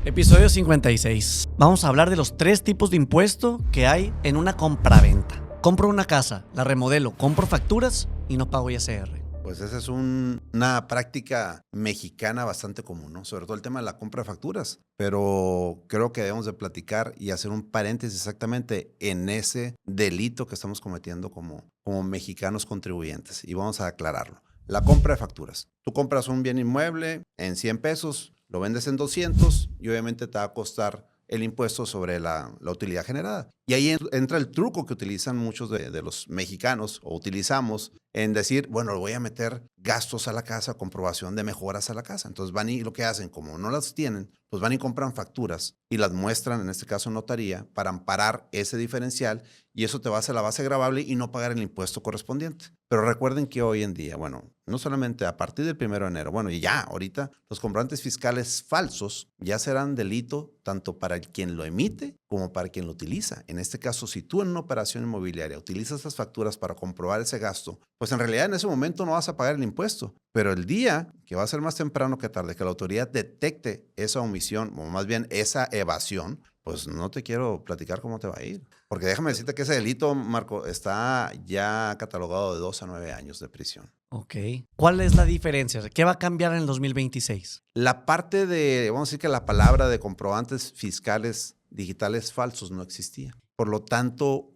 Episodio 56. Vamos a hablar de los 3 tipos de impuesto que hay en una compraventa. Compro una casa, la remodelo, compro facturas y no pago ISR. Pues esa es una práctica mexicana bastante común, ¿no? Sobre todo el tema de la compra de facturas. Pero creo que debemos de platicar y hacer un paréntesis exactamente en ese delito que estamos cometiendo como mexicanos contribuyentes. Y vamos a aclararlo. La compra de facturas. Tú compras un bien inmueble en 100 pesos, lo vendes en 200 y obviamente te va a costar el impuesto sobre la utilidad generada. Y ahí entra el truco que utilizan muchos de los mexicanos o utilizamos en decir, bueno, le voy a meter gastos a la casa, comprobación de mejoras a la casa. Entonces van y lo que hacen, como no las tienen, pues van y compran facturas y las muestran, en este caso en notaría, para amparar ese diferencial y eso te va a hacer la base gravable y no pagar el impuesto correspondiente. Pero recuerden que hoy en día, bueno, no solamente a partir del 1 de enero, bueno, y ya ahorita los comprobantes fiscales falsos ya serán delito tanto para quien lo emite como para quien lo utiliza. En este caso, si tú en una operación inmobiliaria utilizas las facturas para comprobar ese gasto, pues en realidad en ese momento no vas a pagar el impuesto. Pero el día, que va a ser más temprano que tarde, que la autoridad detecte esa omisión, o más bien esa evasión, pues no te quiero platicar cómo te va a ir. Porque déjame decirte que ese delito, Marco, está ya catalogado de 2 a 9 años de prisión. Ok. ¿Cuál es la diferencia? ¿Qué va a cambiar en el 2026? La parte de, vamos a decir que la palabra de comprobantes fiscales digitales falsos no existía. Por lo tanto,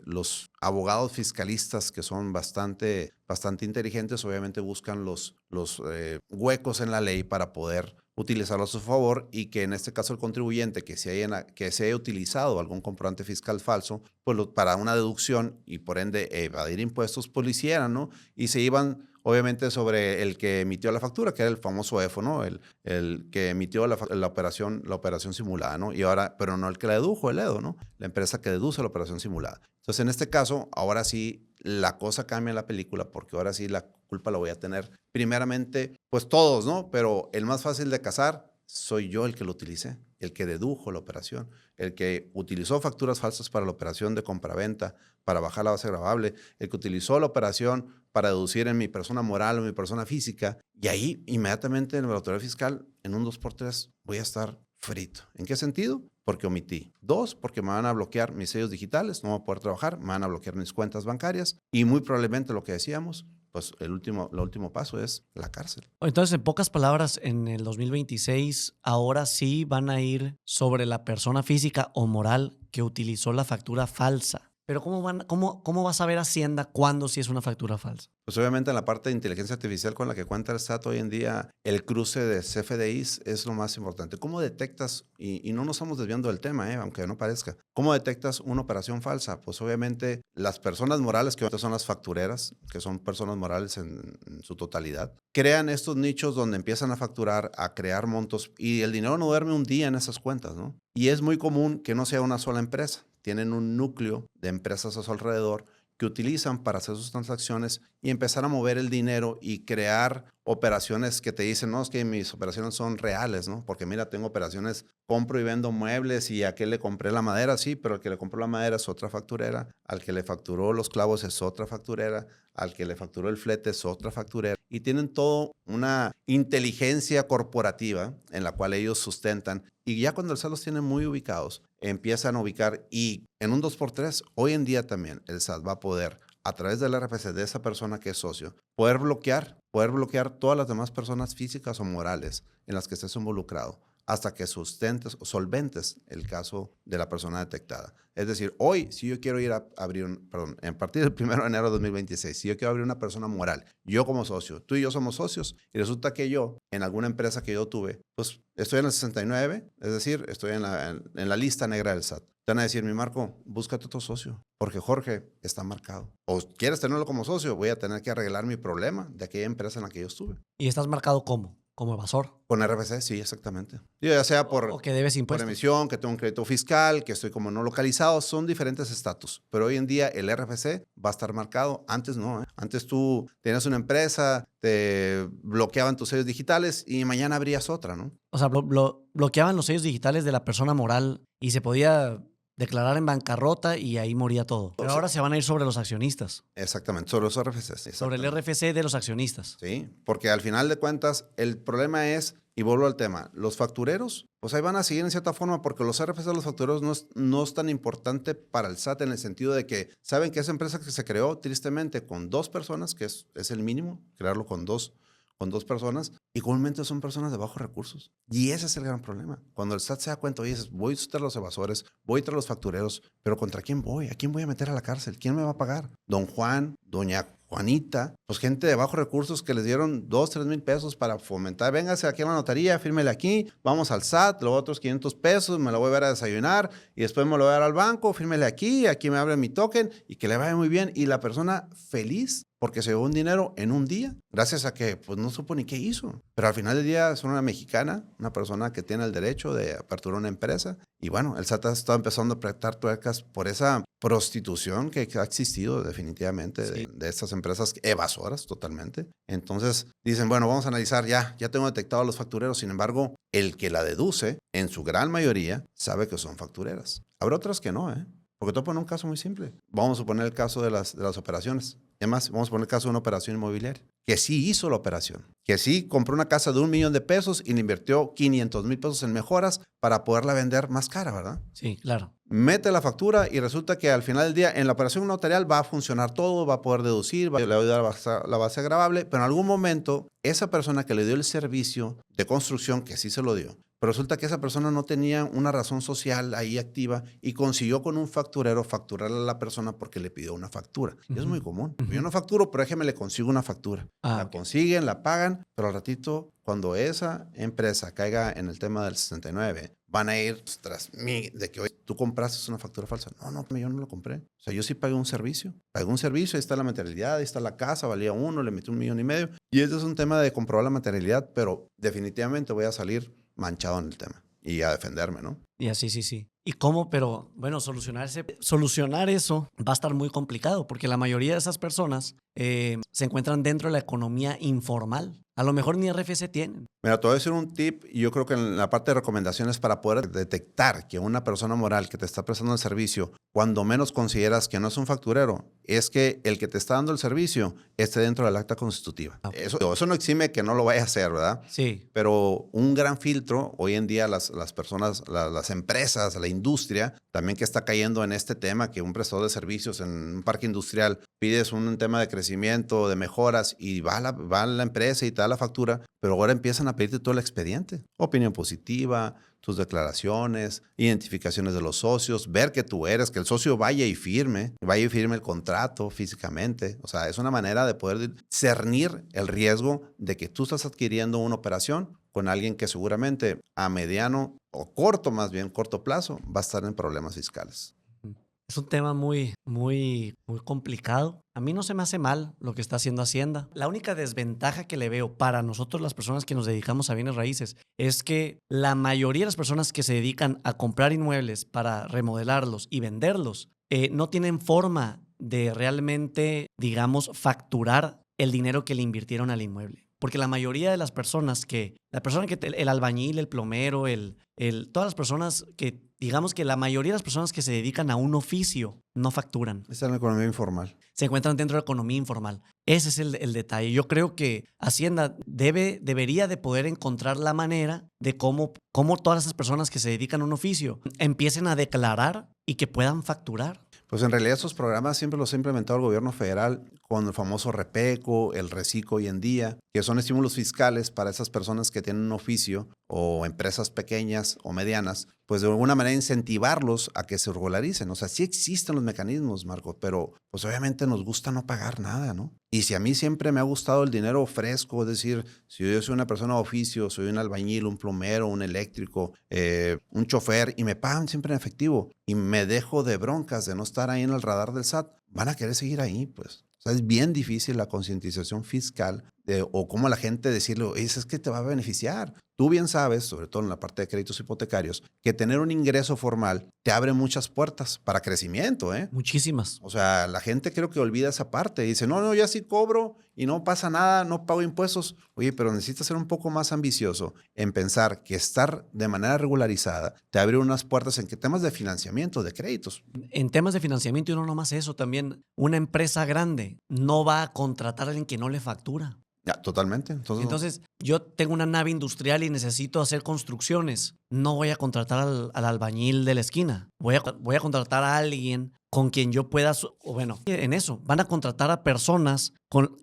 los abogados fiscalistas que son bastante inteligentes, obviamente buscan los huecos en la ley para poder utilizarlo a su favor y que en este caso el contribuyente que se haya utilizado algún comprobante fiscal falso, pues para una deducción y por ende evadir impuestos, pues lo hicieran, ¿no? Y se iban obviamente sobre el que emitió la factura, que era el famoso EFO, ¿no? El que emitió la operación simulada, ¿no? Y ahora, pero no el que la dedujo, el EDO, ¿no? La empresa que deduce la operación simulada. Entonces, en este caso, ahora sí la cosa cambia en la película porque ahora sí la culpa la voy a tener primeramente, pues todos, ¿no? Pero el más fácil de cazar soy yo el que lo utilicé, el que dedujo la operación, el que utilizó facturas falsas para la operación de compraventa, para bajar la base gravable, el que utilizó la operación para deducir en mi persona moral o mi persona física. Y ahí, inmediatamente en la autoridad fiscal, en un 2x3, voy a estar frito. ¿En qué sentido? Porque omití. 2, porque me van a bloquear mis sellos digitales, no voy a poder trabajar, me van a bloquear mis cuentas bancarias y muy probablemente lo que decíamos, pues el último paso es la cárcel. Entonces, en pocas palabras, en el 2026, ahora sí van a ir sobre la persona física o moral que utilizó la factura falsa. Pero ¿cómo va a saber Hacienda cuándo sí es una factura falsa? Pues obviamente en la parte de inteligencia artificial con la que cuenta el SAT hoy en día, el cruce de CFDIs es lo más importante. ¿Cómo detectas, y no nos estamos desviando del tema, aunque no parezca, cómo detectas una operación falsa? Pues obviamente las personas morales, que son las factureras, que son personas morales en su totalidad, crean estos nichos donde empiezan a facturar, a crear montos y el dinero no duerme un día en esas cuentas, ¿no? Y es muy común que no sea una sola empresa. Tienen un núcleo de empresas a su alrededor que utilizan para hacer sus transacciones y empezar a mover el dinero y crear operaciones que te dicen, no, es que mis operaciones son reales, ¿no? Porque mira, tengo operaciones, compro y vendo muebles y a qué le compré la madera, sí, pero al que le compró la madera es otra facturera, al que le facturó los clavos es otra facturera, al que le facturó el flete es otra facturera. Y tienen todo una inteligencia corporativa en la cual ellos sustentan. Y ya cuando el SAT los tiene muy ubicados, empiezan a ubicar y en un 2x3, hoy en día también el SAT va a poder, a través del RFC de esa persona que es socio, poder bloquear todas las demás personas físicas o morales en las que estés involucrado hasta que sustentes o solventes el caso de la persona detectada. Es decir, hoy, si yo quiero ir a abrir, a partir del 1 de enero de 2026, si yo quiero abrir una persona moral, yo como socio, tú y yo somos socios, y resulta que yo, en alguna empresa que yo tuve, pues estoy en el 69, es decir, estoy en la lista negra del SAT. Te van a decir, mi Marco, búscate otro socio, porque Jorge está marcado. O quieres tenerlo como socio, voy a tener que arreglar mi problema de aquella empresa en la que yo estuve. ¿Y estás marcado cómo? ¿Como evasor? Con RFC, sí, exactamente. Ya sea ¿O que debes por impuestos? emisión, que tengo un crédito fiscal, que estoy como no localizado, son diferentes estatus. Pero hoy en día el RFC va a estar marcado. Antes no, ¿eh? Antes tú tenías una empresa, te bloqueaban tus sellos digitales y mañana abrías otra, ¿no? O sea, bloqueaban los sellos digitales de la persona moral y se podía declarar en bancarrota y ahí moría todo. Pero ahora se van a ir sobre los accionistas. Exactamente, sobre los RFCs. Sobre el RFC de los accionistas. Sí, porque al final de cuentas el problema es Y vuelvo al tema, los factureros, pues ahí van a seguir en cierta forma porque los RFC de los factureros no es tan importante para el SAT en el sentido de que saben que esa empresa que se creó tristemente con 2 personas, que es el mínimo, crearlo con dos personas, y comúnmente son personas de bajos recursos. Y ese es el gran problema. Cuando el SAT se da cuenta, oye, voy tras los evasores, voy tras los factureros, pero ¿contra quién voy? ¿A quién voy a meter a la cárcel? ¿Quién me va a pagar? Don Juan, doña Juanita, pues gente de bajos recursos que les dieron 2, 3 mil pesos para fomentar. Véngase aquí a la notaría, fírmele aquí, vamos al SAT, luego otros 500 pesos, me lo voy a ver a desayunar y después me lo voy a dar al banco, fírmele aquí me abre mi token y que le vaya muy bien. Y la persona feliz porque se llevó un dinero en un día, gracias a que pues no supo ni qué hizo. Pero al final del día es una mexicana, una persona que tiene el derecho de aperturar una empresa. Y bueno, el SAT está empezando a apretar tuercas por esa prostitución que ha existido definitivamente de estas empresas evasoras totalmente. Entonces dicen, bueno, vamos a analizar, ya tengo detectado a los factureros. Sin embargo, el que la deduce, en su gran mayoría, sabe que son factureras. Habrá otras que no, Porque te voy a poner un caso muy simple. Vamos a suponer el caso de las operaciones. Además, vamos a poner el caso de una operación inmobiliaria, que sí hizo la operación, que sí compró una casa de $1 millón y le invirtió 500 mil pesos en mejoras para poderla vender más cara, ¿verdad? Sí, claro. Mete la factura y resulta que al final del día en la operación notarial va a funcionar todo, va a poder deducir, le va a dar la base agravable, pero en algún momento esa persona que le dio el servicio de construcción, que sí se lo dio, pero resulta que esa persona no tenía una razón social ahí activa y consiguió con un facturero facturarle a la persona porque le pidió una factura. Y es muy común. Yo no facturo, pero déjeme le consigo una factura. La consiguen, la pagan, pero al ratito, cuando esa empresa caiga en el tema del 69, van a ir tras mí de que, oye, tú compraste una factura falsa. No, yo no lo compré. O sea, yo sí pagué un servicio. Pagué un servicio, ahí está la materialidad, ahí está la casa, valía 1, le metí $1,5 millones. Y ese es un tema de comprobar la materialidad, pero definitivamente voy a salir manchado en el tema y a defenderme, ¿no? Y así, sí. ¿Y cómo? Pero bueno, solucionar eso va a estar muy complicado porque la mayoría de esas personas se encuentran dentro de la economía informal. A lo mejor ni RFC tienen. Mira, te voy a decir un tip y yo creo que en la parte de recomendaciones para poder detectar que una persona moral que te está prestando el servicio, cuando menos consideras que no es un facturero, es que el que te está dando el servicio esté dentro del acta constitutiva. Eso no exime que no lo vaya a hacer, ¿verdad? Sí. Pero un gran filtro, hoy en día las personas, las empresas, la industria, también que está cayendo en este tema, que un prestador de servicios en un parque industrial pides un tema de crecimiento, de mejoras y va a la empresa y te da la factura, pero ahora empiezan a pedirte todo el expediente. Opinión positiva, tus declaraciones, identificaciones de los socios, ver que tú eres, que el socio vaya y firme el contrato físicamente. O sea, es una manera de poder discernir el riesgo de que tú estás adquiriendo una operación con alguien que seguramente a mediano o corto plazo va a estar en problemas fiscales. Es un tema muy complicado. A mí no se me hace mal lo que está haciendo Hacienda. La única desventaja que le veo para nosotros, las personas que nos dedicamos a bienes raíces, es que la mayoría de las personas que se dedican a comprar inmuebles para remodelarlos y venderlos, no tienen forma de realmente, digamos, facturar el dinero que le invirtieron al inmueble. Porque la mayoría de las personas el albañil, el plomero, todas las personas que, digamos que la mayoría de las personas que se dedican a un oficio no facturan. Está en la economía informal. Se encuentran dentro de la economía informal. Ese es el detalle. Yo creo que Hacienda debería de poder encontrar la manera de cómo todas esas personas que se dedican a un oficio empiecen a declarar y que puedan facturar. Pues en realidad esos programas siempre los ha implementado el gobierno federal con el famoso Repeco, el Recico hoy en día, que son estímulos fiscales para esas personas que tienen un oficio o empresas pequeñas o medianas, pues de alguna manera incentivarlos a que se regularicen. O sea, sí existen los mecanismos, Marco, pero pues obviamente nos gusta no pagar nada, ¿no? Y si a mí siempre me ha gustado el dinero fresco, es decir, si yo soy una persona de oficio, soy un albañil, un plomero, un eléctrico, un chofer, y me pagan siempre en efectivo, y me dejo de broncas de no estar ahí en el radar del SAT, van a querer seguir ahí, pues. O sea, es bien difícil la concientización fiscal o cómo la gente decirle, es que te va a beneficiar. Tú bien sabes, sobre todo en la parte de créditos hipotecarios, que tener un ingreso formal te abre muchas puertas para crecimiento, ¿eh? Muchísimas. O sea, la gente creo que olvida esa parte. Dice, no, ya sí cobro y no pasa nada, no pago impuestos. Oye, pero necesitas ser un poco más ambicioso en pensar que estar de manera regularizada te abre unas puertas en temas de financiamiento, de créditos. En temas de financiamiento y no nomás eso, también una empresa grande no va a contratar a alguien que no le factura. Ya, totalmente. Entonces, yo tengo una nave industrial y necesito hacer construcciones. No voy a contratar al albañil de la esquina. Voy a contratar a alguien con quien yo pueda, en eso, van a contratar a personas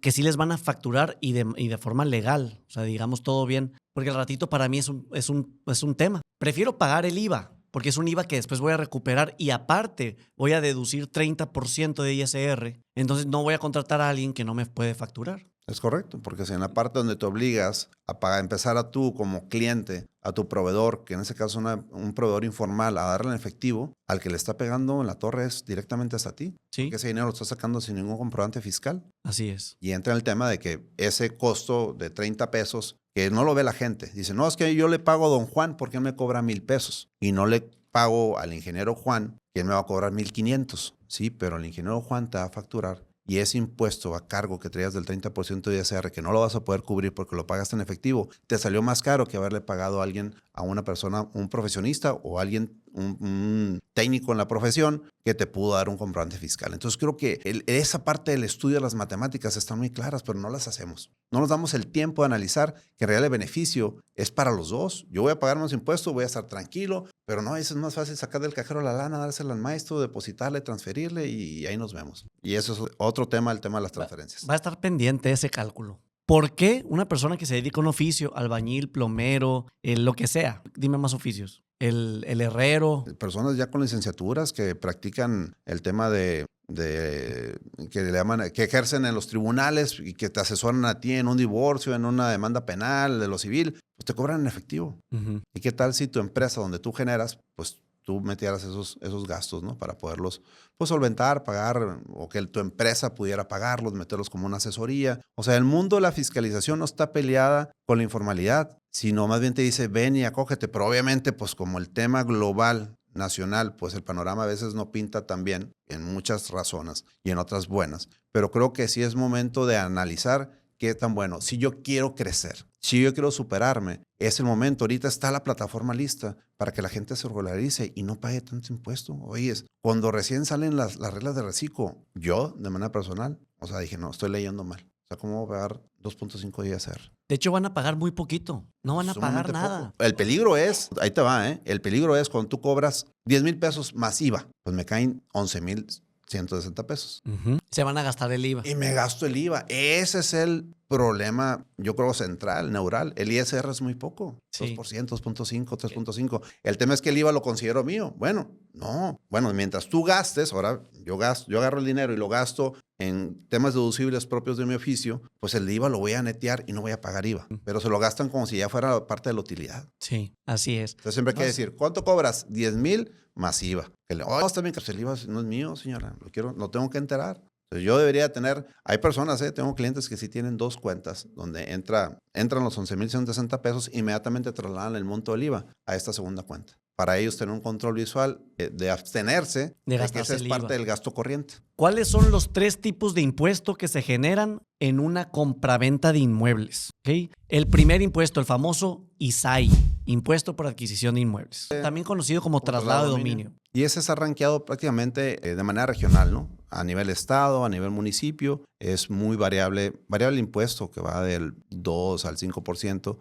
que sí les van a facturar y de forma legal. O sea, digamos todo bien, porque al ratito para mí es un tema. Prefiero pagar el IVA, porque es un IVA que después voy a recuperar y aparte voy a deducir 30% de ISR. Entonces no voy a contratar a alguien que no me puede facturar. Es correcto, porque si en la parte donde te obligas a pagar, empezar a tú como cliente, a tu proveedor, que en ese caso es un proveedor informal, a darle en efectivo, al que le está pegando en la torre es directamente hasta ti. Sí. Porque ese dinero lo estás sacando sin ningún comprobante fiscal. Así es. Y entra en el tema de que ese costo de 30 pesos, que no lo ve la gente. Dice, no, es que yo le pago a don Juan porque él me cobra 1,000 pesos. Y no le pago al ingeniero Juan, que él me va a cobrar 1,500. Sí, pero el ingeniero Juan te va a facturar. Y ese impuesto a cargo que traías del 30% de ISR, que no lo vas a poder cubrir porque lo pagaste en efectivo, te salió más caro que haberle pagado a alguien, a una persona, un profesionista o alguien, un técnico en la profesión que te pudo dar un comprobante fiscal. Entonces creo que esa parte del estudio de las matemáticas están muy claras, pero no las hacemos. No nos damos el tiempo de analizar que en realidad el beneficio es para los dos. Yo voy a pagar más impuestos, voy a estar tranquilo, pero no, eso es más fácil sacar del cajero la lana, dársela al maestro, depositarle, transferirle y ahí nos vemos. Y eso es otro tema, el tema de las transferencias. Va a estar pendiente ese cálculo. ¿Por qué una persona que se dedica a un oficio, albañil, plomero, lo que sea, dime más oficios, el herrero? Personas ya con licenciaturas que practican el tema de que le llaman, que ejercen en los tribunales y que te asesoran a ti en un divorcio, en una demanda penal, de lo civil, pues te cobran en efectivo. Uh-huh. ¿Y qué tal si tu empresa donde tú generas, pues tú metieras esos gastos, ¿no? Para poderlos pues solventar, pagar, o que tu empresa pudiera pagarlos, meterlos como una asesoría. O sea, el mundo de la fiscalización no está peleada con la informalidad, sino más bien te dice, ven y acógete. Pero obviamente, pues como el tema global, nacional, pues el panorama a veces no pinta tan bien en muchas razones y en otras buenas. Pero creo que sí es momento de analizar qué tan bueno. Si yo quiero crecer, si yo quiero superarme, es el momento. Ahorita está la plataforma lista para que la gente se regularice y no pague tanto impuesto. Oye, cuando recién salen las reglas de reciclo, yo, de manera personal, o sea, dije, no, estoy leyendo mal. O sea, ¿cómo voy a pagar 2.5 días ISR? De hecho, van a pagar muy poquito. No van a pagar nada. Poco. El peligro es, ahí te va, el peligro es cuando tú cobras 10,000 pesos más IVA, pues me caen 11,160 pesos. Uh-huh. Se van a gastar el IVA. Y me gasto el IVA. Ese es el problema, yo creo, central, neural. El ISR es muy poco. Sí. 2%, 2.5, 3.5. El tema es que el IVA lo considero mío. Bueno, no. Bueno, mientras tú gastes, ahora yo agarro el dinero y lo gasto en temas deducibles propios de mi oficio, pues el IVA lo voy a netear y no voy a pagar IVA. Pero se lo gastan como si ya fuera parte de la utilidad. Sí, así es. Entonces siempre hay que decir, ¿cuánto cobras? 10,000 más IVA. Está bien, el IVA no es mío, señora. Lo tengo que enterar. Entonces yo debería tener, hay personas, tengo clientes que sí tienen 2 cuentas donde entran los 11,160 pesos, inmediatamente trasladan el monto del IVA a esta segunda cuenta. Para ellos tener un control visual de abstenerse de que esa es parte del gasto corriente. ¿Cuáles son los 3 tipos de impuesto que se generan en una compraventa de inmuebles? ¿Okay? El primer impuesto, el famoso ISAI, Impuesto por Adquisición de Inmuebles, también conocido como traslado de dominio. Y ese es arranqueado prácticamente de manera regional, ¿no? A nivel estado, a nivel municipio, es muy variable el impuesto que va del 2 al 5%,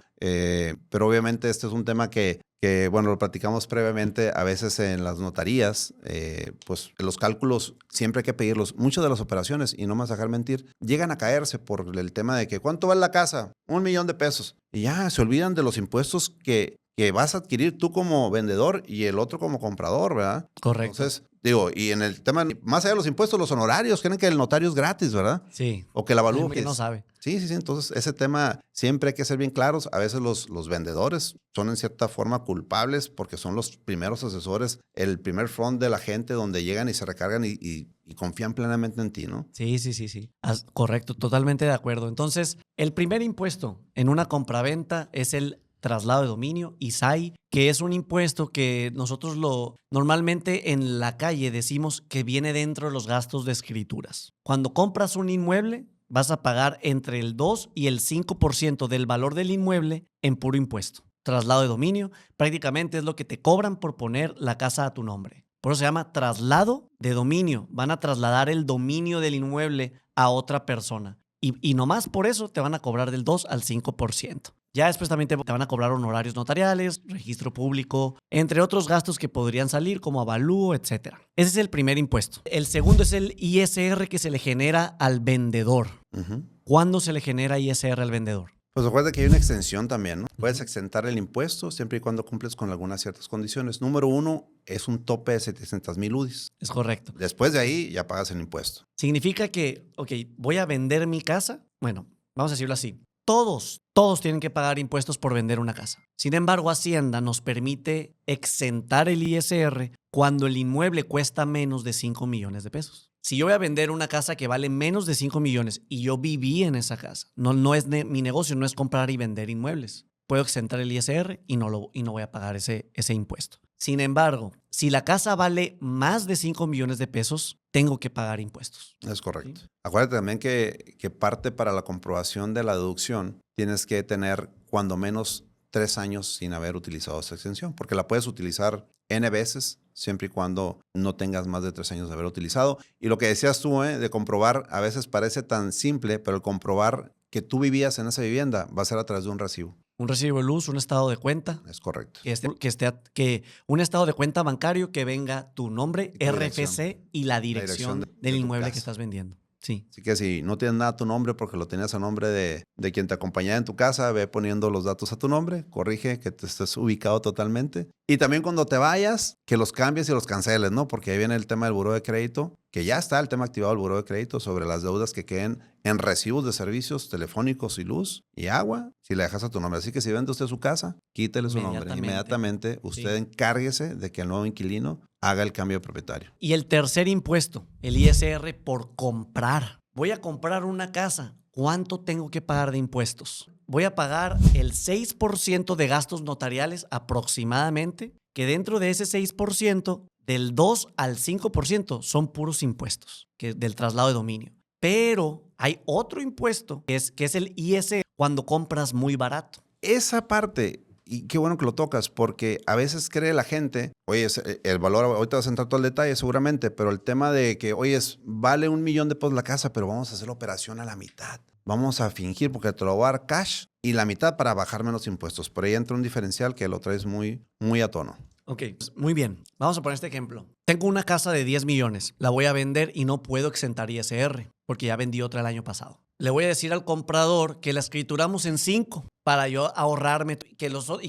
pero obviamente este es un tema que bueno, lo platicamos previamente, a veces en las notarías, pues los cálculos siempre hay que pedirlos. Muchas de las operaciones, y no me vas a dejar mentir, llegan a caerse por el tema de que ¿cuánto vale la casa? 1,000,000 de pesos. Y ya se olvidan de los impuestos que vas a adquirir tú como vendedor y el otro como comprador, ¿verdad? Correcto. Entonces, digo, y en el tema, más allá de los impuestos, los honorarios, creen que el notario es gratis, ¿verdad? Sí. O que el avalúo que no sabe. Sí. Entonces, ese tema siempre hay que ser bien claros. A veces los vendedores son en cierta forma culpables porque son los primeros asesores, el primer front de la gente donde llegan y se recargan y confían plenamente en ti, ¿no? Sí. Correcto, totalmente de acuerdo. Entonces, el primer impuesto en una compraventa es el traslado de dominio, ISAI, que es un impuesto que nosotros normalmente en la calle decimos que viene dentro de los gastos de escrituras. Cuando compras un inmueble, vas a pagar entre el 2 y el 5% del valor del inmueble en puro impuesto. Traslado de dominio prácticamente es lo que te cobran por poner la casa a tu nombre. Por eso se llama traslado de dominio. Van a trasladar el dominio del inmueble a otra persona. Y nomás por eso te van a cobrar del 2 al 5%. Ya después también te van a cobrar honorarios notariales, registro público, entre otros gastos que podrían salir como avalúo, etc. Ese es el primer impuesto. El segundo es el ISR que se le genera al vendedor. ¿Cuándo se le genera ISR al vendedor? Pues recuerda que hay una extensión también, ¿no? Puedes exentar el impuesto siempre y cuando cumples con algunas ciertas condiciones. Número 1 es un tope de 700,000 UDIs. Es correcto. Después de ahí ya pagas el impuesto. Significa que, voy a vender mi casa. Bueno, vamos a decirlo así. Todos tienen que pagar impuestos por vender una casa. Sin embargo, Hacienda nos permite exentar el ISR cuando el inmueble cuesta menos de 5 millones de pesos. Si yo voy a vender una casa que vale menos de 5 millones y yo viví en esa casa, no es mi negocio, no es comprar y vender inmuebles. Puedo exentar el ISR y no voy a pagar ese impuesto. Sin embargo, si la casa vale más de 5 millones de pesos, tengo que pagar impuestos. Es correcto. ¿Sí? Acuérdate también que parte para la comprobación de la deducción tienes que tener cuando menos 3 años sin haber utilizado esa exención, porque la puedes utilizar N veces siempre y cuando no tengas más de 3 años de haber utilizado. Y lo que decías tú, de comprobar, a veces parece tan simple, pero el comprobar que tú vivías en esa vivienda va a ser a través de un recibo. Un recibo de luz, un estado de cuenta. Es correcto. Que un estado de cuenta bancario que venga tu nombre, RFC y la dirección del inmueble que estás vendiendo. Sí. Así que si no tienes nada a tu nombre porque lo tenías a nombre de quien te acompañaba en tu casa, ve poniendo los datos a tu nombre, corrige que te estés ubicado totalmente. Y también cuando te vayas, que los cambies y los canceles, ¿no? Porque ahí viene el tema del buró de crédito, que ya está el tema activado del buró de crédito sobre las deudas que queden en recibos de servicios telefónicos y luz y agua, si le dejas a tu nombre. Así que si vende usted su casa, quítele su nombre. Inmediatamente usted encárguese de que el nuevo inquilino haga el cambio de propietario. Y el tercer impuesto, el ISR por comprar. Voy a comprar una casa. ¿Cuánto tengo que pagar de impuestos? Voy a pagar el 6% de gastos notariales aproximadamente, que dentro de ese 6%, del 2 al 5% son puros impuestos del traslado de dominio. Pero hay otro impuesto que es el ISR cuando compras muy barato. Esa parte, y qué bueno que lo tocas, porque a veces cree la gente, oye, el valor, ahorita vas a entrar todo el detalle seguramente, pero el tema de que, oye, vale $1 millón de pesos la casa, pero vamos a hacer la operación a la mitad. Vamos a fingir porque te lo voy a dar cash y la mitad para bajar menos impuestos. Por ahí entra un diferencial que lo traes muy, muy a tono. Ok, muy bien. Vamos a poner este ejemplo. Tengo una casa de 10 millones. La voy a vender y no puedo exentar ISR porque ya vendí otra el año pasado. Le voy a decir al comprador que la escrituramos en 5 para yo ahorrarme y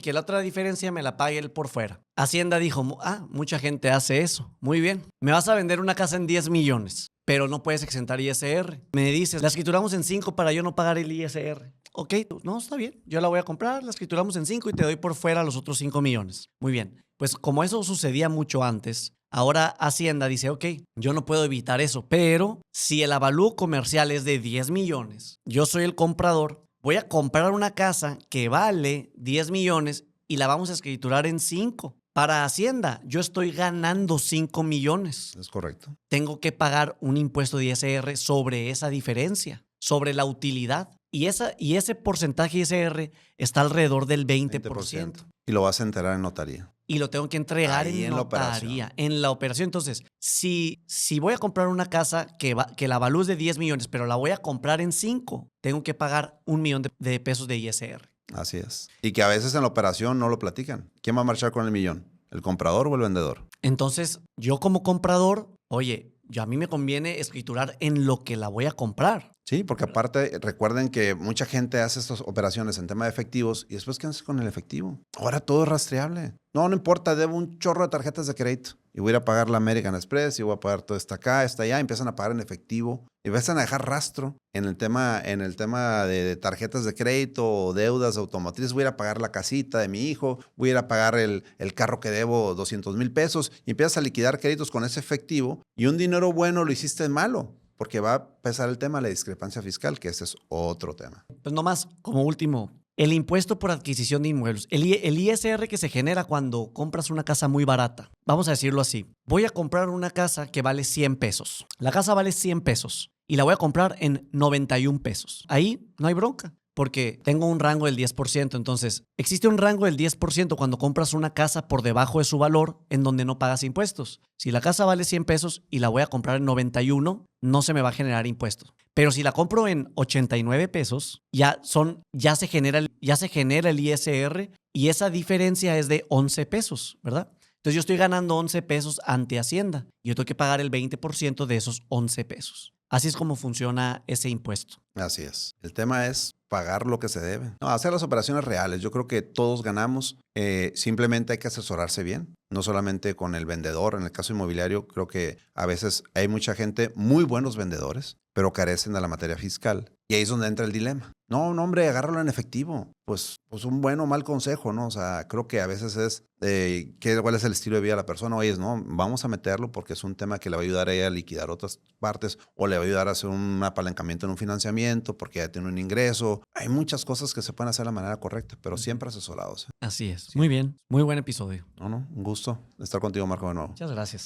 que la otra diferencia me la pague él por fuera. Hacienda dijo, mucha gente hace eso. Muy bien. Me vas a vender una casa en 10 millones, pero no puedes exentar ISR. Me dices, la escrituramos en 5 para yo no pagar el ISR. Ok, no, está bien. Yo la voy a comprar, la escrituramos en 5 y te doy por fuera los otros 5 millones. Muy bien. Pues como eso sucedía mucho antes, ahora Hacienda dice, ok, yo no puedo evitar eso, pero si el avalúo comercial es de 10 millones, yo soy el comprador, voy a comprar una casa que vale 10 millones y la vamos a escriturar en 5. Para Hacienda, yo estoy ganando 5 millones. Es correcto. Tengo que pagar un impuesto de ISR sobre esa diferencia, sobre la utilidad. Y ese porcentaje ISR está alrededor del 20%. Y lo vas a enterar en notaría. Y lo tengo que entregar en notaría, en la operación. Entonces, si voy a comprar una casa que la avalúo es de 10 millones, pero la voy a comprar en 5, tengo que pagar $1 millón de pesos de ISR. Así es. Y que a veces en la operación no lo platican. ¿Quién va a marchar con el millón? ¿El comprador o el vendedor? Entonces, yo como comprador, oye, a mí me conviene escriturar en lo que la voy a comprar. Sí, porque aparte recuerden que mucha gente hace estas operaciones en tema de efectivos y después ¿qué haces con el efectivo? Ahora todo es rastreable. No importa, debo un chorro de tarjetas de crédito y voy a ir a pagar la American Express y voy a pagar todo esto acá, está allá, empiezan a pagar en efectivo y empiezan a dejar rastro en el tema de tarjetas de crédito o deudas automotrices. Voy a ir a pagar la casita de mi hijo, voy a ir a pagar el carro que debo 200,000 pesos y empiezas a liquidar créditos con ese efectivo y un dinero bueno lo hiciste malo. Porque va a pesar el tema de la discrepancia fiscal, que ese es otro tema. Pues nomás, como último, el impuesto por adquisición de inmuebles. El ISR que se genera cuando compras una casa muy barata. Vamos a decirlo así. Voy a comprar una casa que vale 100 pesos. La casa vale 100 pesos y la voy a comprar en 91 pesos. Ahí no hay bronca. porque tengo un rango del 10%. Entonces, existe un rango del 10% cuando compras una casa por debajo de su valor en donde no pagas impuestos. Si la casa vale 100 pesos y la voy a comprar en 91, no se me va a generar impuestos. Pero si la compro en 89 pesos, ya se genera el ISR y esa diferencia es de 11 pesos, ¿verdad? Entonces yo estoy ganando 11 pesos ante Hacienda y yo tengo que pagar el 20% de esos 11 pesos. Así es como funciona ese impuesto. Así es. El tema es pagar lo que se debe. No, hacer las operaciones reales. Yo creo que todos ganamos. Simplemente hay que asesorarse bien. No solamente con el vendedor. En el caso inmobiliario, creo que a veces hay mucha gente, muy buenos vendedores, pero carecen de la materia fiscal. Y ahí es donde entra el dilema. No, hombre, agárralo en efectivo. Pues un buen o mal consejo, ¿no? O sea, creo que a veces es cuál es el estilo de vida de la persona. Oye, no, vamos a meterlo porque es un tema que le va a ayudar a ella a liquidar otras partes o le va a ayudar a hacer un apalancamiento en un financiamiento porque ya tiene un ingreso. Hay muchas cosas que se pueden hacer de la manera correcta, pero siempre asesorados. Así es. Muy bien. Muy buen episodio. No, un gusto estar contigo, Marco, de nuevo. Muchas gracias.